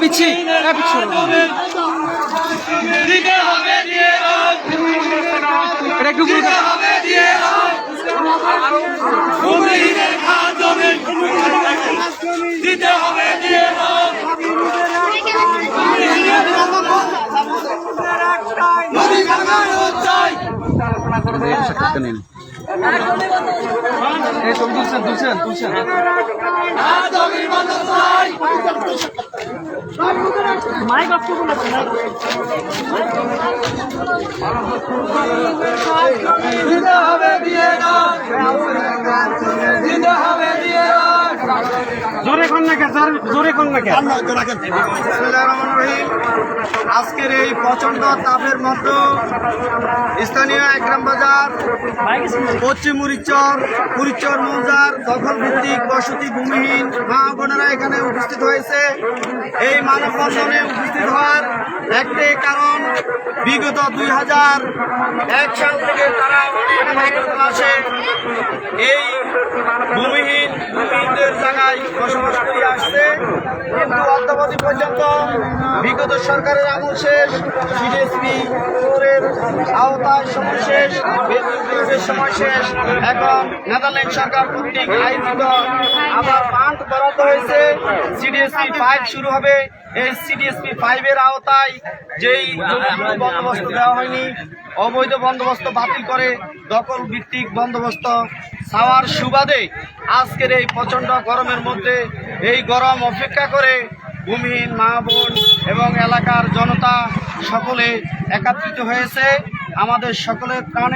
পিছি আজকের এই প্রচন্ড তাপের মধ্যে স্থানীয় একরাম বাজার পশ্চিম মুরিচর মৌজার দখল ভিত্তিক বসতি ভূমিহীন মা বোনেরা এখানে উপস্থিত হয়েছে। এই মানববন্ধনে উপস্থিত হওয়ার একটাই কারণ, বিগত 2001 সাল থেকে তারা আসে এই ভূমিহীনদের জায়গায় বসবাস করে আসছে, কিন্তু অদ্যাবধি পর্যন্ত বিগত সরকারের আমল শেষ, সিডিএসপি এর আওতায় সময় শেষ, বেতনের সময় শেষ। এখন নেদারল্যান্ড সরকার কর্তৃক আয়োজিত আবার ফান্ড বরাদ্দ হয়েছে, সিডিএসপি 5 শুরু হবে। এই সিডিএসপি 5 এর আওতায় যেই বন্দোবস্ত দেওয়া হয়নি, অবৈধ বন্দোবস্ত বাতিল করে দখল ভিত্তিক বন্দোবস্ত ছাওয়ার সুবাদে আজকের এই প্রচণ্ড গরমের মধ্যে এই গরম অপেক্ষা করে ভূমিহীন মা বোন এবং এলাকার জনতা সকলে একত্রিত হয়েছে। আমাদের সকলের প্রাণের